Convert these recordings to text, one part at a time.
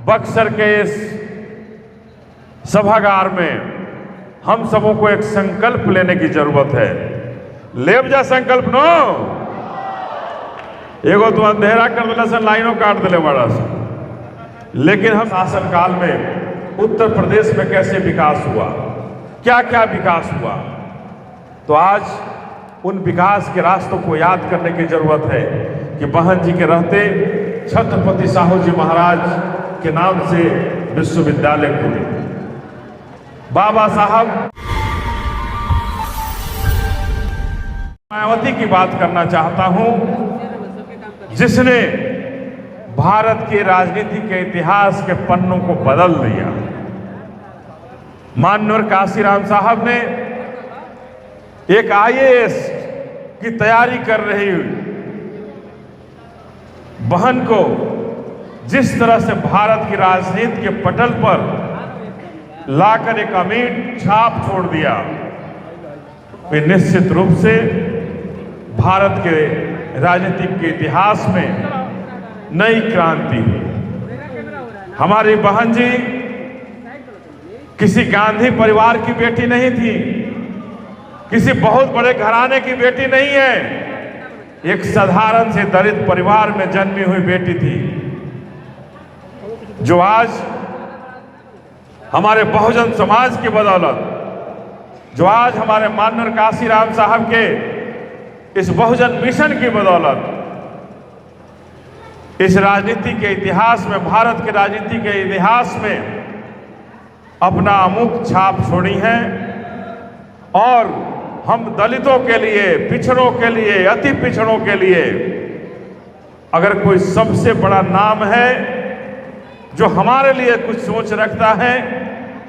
बक्सर के इस सभागार में हम सबों को एक संकल्प लेने की जरूरत है। लेब जा संकल्प नो एगो तो अंधेरा कर दिला सन, लाइनों काट दिले बड़ा सा। लेकिन हम शासन काल में उत्तर प्रदेश में कैसे विकास हुआ, क्या क्या विकास हुआ, तो आज उन विकास के रास्तों को याद करने की जरूरत है कि बहन जी के रहते छत्रपति साहू जी महाराज के नाम से विश्वविद्यालय खुले। बाबा साहब मायावती की बात करना चाहता हूं, जिसने भारत के राजनीति के इतिहास के पन्नों को बदल दिया। माननीय काशीराम साहब ने एक IAS की तैयारी कर रही बहन को जिस तरह से भारत की राजनीति के पटल पर लाकर एक अमिट छाप छोड़ दिया, वे निश्चित रूप से भारत के राजनीतिक के इतिहास में नई क्रांति हुई। हमारी बहन जी किसी गांधी परिवार की बेटी नहीं थी, किसी बहुत बड़े घराने की बेटी नहीं है, एक साधारण से दलित परिवार में जन्मी हुई बेटी थी, जो आज हमारे बहुजन समाज की बदौलत, जो आज हमारे माननीय काशीराम साहब के इस बहुजन मिशन की बदौलत इस राजनीति के इतिहास में, भारत के राजनीति के इतिहास में अपना अमुक छाप छोड़ी है। और हम दलितों के लिए, पिछड़ों के लिए, अति पिछड़ों के लिए अगर कोई सबसे बड़ा नाम है जो हमारे लिए कुछ सोच रखता है,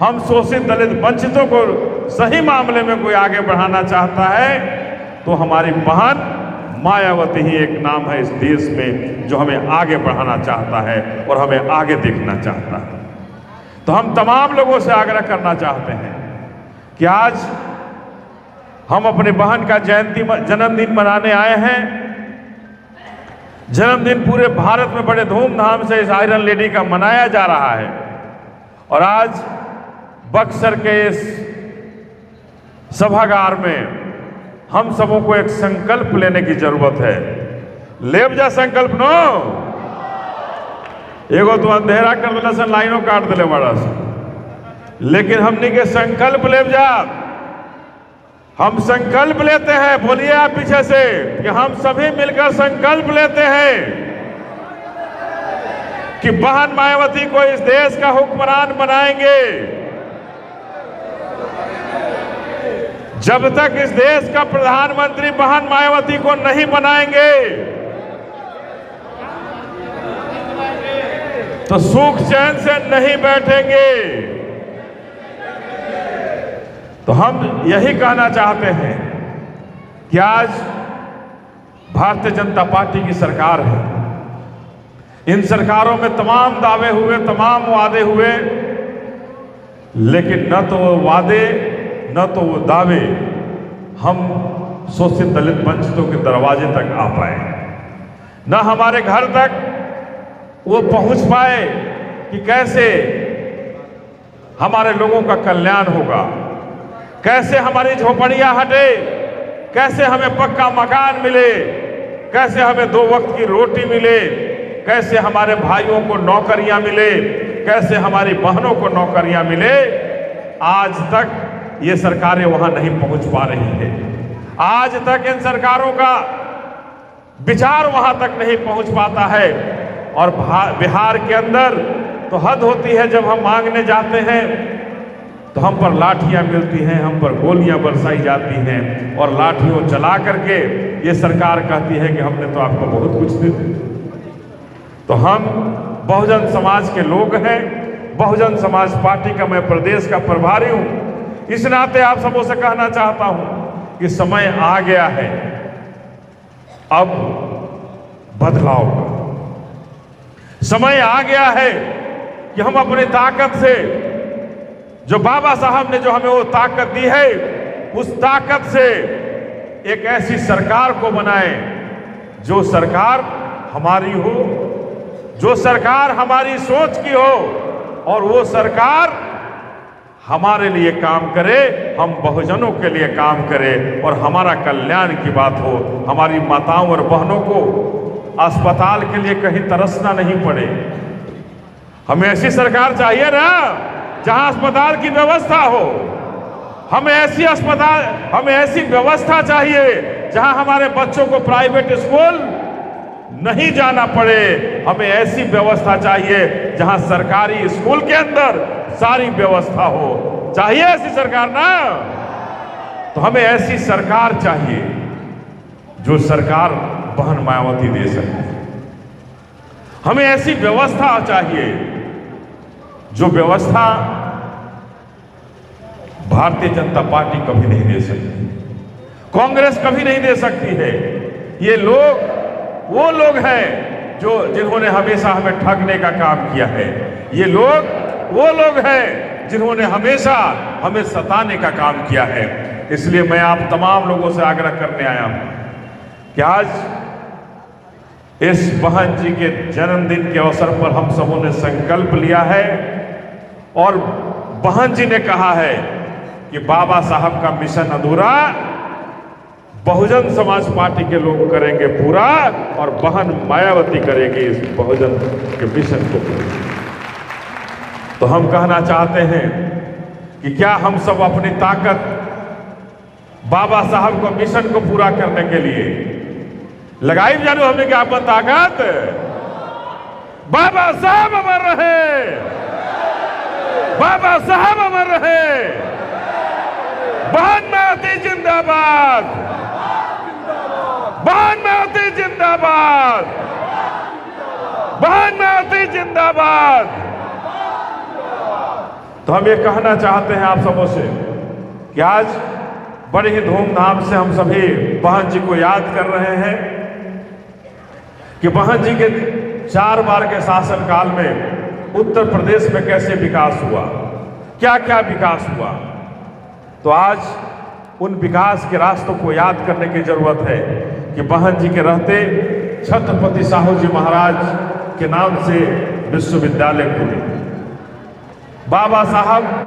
हम शोषित दलित वंचितों को सही मामले में कोई आगे बढ़ाना चाहता है, तो हमारी बहन मायावती ही एक नाम है इस देश में जो हमें आगे बढ़ाना चाहता है और हमें आगे देखना चाहता है। तो हम तमाम लोगों से आग्रह करना चाहते हैं कि आज हम अपनी बहन का जन्मदिन मनाने आए हैं। जन्मदिन पूरे भारत में बड़े धूमधाम से इस आयरन लेडी का मनाया जा रहा है। और आज बक्सर के इस सभागार में हम सबों को एक संकल्प लेने की जरूरत है। लेब जा संकल्प नो एगो तो अंधेरा कर दिला सन, लाइनों काट दिले बड़ा सा। लेकिन हमने के संकल्प लेब जा, हम संकल्प लेते हैं, बोलिए आप पीछे से कि हम सभी मिलकर संकल्प लेते हैं कि बहन मायावती को इस देश का हुक्मरान बनाएंगे। जब तक इस देश का प्रधानमंत्री बहन मायावती को नहीं बनाएंगे तो सुख चैन से नहीं बैठेंगे। तो हम यही कहना चाहते हैं कि आज भारतीय जनता पार्टी की सरकार है। इन सरकारों में तमाम दावे हुए, तमाम वादे हुए, लेकिन न तो वो वादे न तो वो दावे हम शोषित दलित वंचितों के दरवाजे तक आ पाए, न हमारे घर तक वो पहुंच पाए कि कैसे हमारे लोगों का कल्याण होगा, कैसे हमारी झोपड़ियां हटे, कैसे हमें पक्का मकान मिले, कैसे हमें 2 वक्त की रोटी मिले, कैसे हमारे भाइयों को नौकरियां मिले, कैसे हमारी बहनों को नौकरियां मिले। आज तक ये सरकारें वहां नहीं पहुंच पा रही है। आज तक इन सरकारों का विचार वहां तक नहीं पहुंच पाता है। और बिहार के अंदर तो हद होती है, जब हम मांगने जाते हैं तो हम पर लाठियां मिलती हैं, हम पर गोलियां बरसाई जाती हैं और लाठियों चला करके ये सरकार कहती है कि हमने तो आपको बहुत कुछ दे दिया। तो हम बहुजन समाज के लोग हैं, बहुजन समाज पार्टी का मैं प्रदेश का प्रभारी हूं। इस नाते आप सबों से कहना चाहता हूं कि समय आ गया है अब बदलाव का। समय आ गया है कि हम अपनी ताकत से, जो बाबा साहब ने जो हमें वो ताकत दी है, उस ताकत से एक ऐसी सरकार को बनाएं जो सरकार हमारी हो, जो सरकार हमारी सोच की हो और वो सरकार हमारे लिए काम करे, हम बहुजनों के लिए काम करें और हमारा कल्याण की बात हो। हमारी माताओं और बहनों को अस्पताल के लिए कहीं तरसना नहीं पड़े। हमें ऐसी सरकार चाहिए ना जहां अस्पताल की व्यवस्था हो। हमें ऐसी व्यवस्था चाहिए जहां हमारे बच्चों को प्राइवेट स्कूल नहीं जाना पड़े। हमें ऐसी व्यवस्था चाहिए जहां सरकारी स्कूल के अंदर सारी व्यवस्था हो। चाहिए ऐसी सरकार ना? तो हमें ऐसी सरकार चाहिए जो सरकार बहन मायावती दे सके। हमें ऐसी व्यवस्था चाहिए जो व्यवस्था भारतीय जनता पार्टी कभी नहीं दे सकती, कांग्रेस कभी नहीं दे सकती है। ये लोग वो लोग हैं जिन्होंने हमेशा हमें ठगने का काम किया है। ये लोग वो लोग हैं जिन्होंने हमेशा हमें सताने का काम किया है। इसलिए मैं आप तमाम लोगों से आग्रह करने आया हूं कि आज इस बहन जी के जन्मदिन के अवसर पर हम सबों ने संकल्प लिया है और बहन जी ने कहा है कि बाबा साहब का मिशन अधूरा बहुजन समाज पार्टी के लोग करेंगे पूरा और बहन मायावती करेगी इस बहुजन के मिशन को पूरा। तो हम कहना चाहते हैं कि क्या हम सब अपनी ताकत बाबा साहब को मिशन को पूरा करने के लिए लगाई जानू? हमने क्या अपन ताकत? बाबा साहब अमर रहे, बाबा साहब अमर रहे, बहन मायावती जिंदाबाद, बहन मायावती जिंदाबाद, बहन मायावती जिंदाबाद। तो हम ये कहना चाहते हैं आप सबों से कि आज बड़े ही धूमधाम से हम सभी बहन जी को याद कर रहे हैं कि बहन जी के 4 बार के शासनकाल में उत्तर प्रदेश में कैसे विकास हुआ, क्या क्या विकास हुआ। तो आज उन विकास के रास्तों को याद करने की जरूरत है कि बहन जी के रहते छत्रपति साहू जी महाराज के नाम से विश्वविद्यालय खुले। बाबा साहब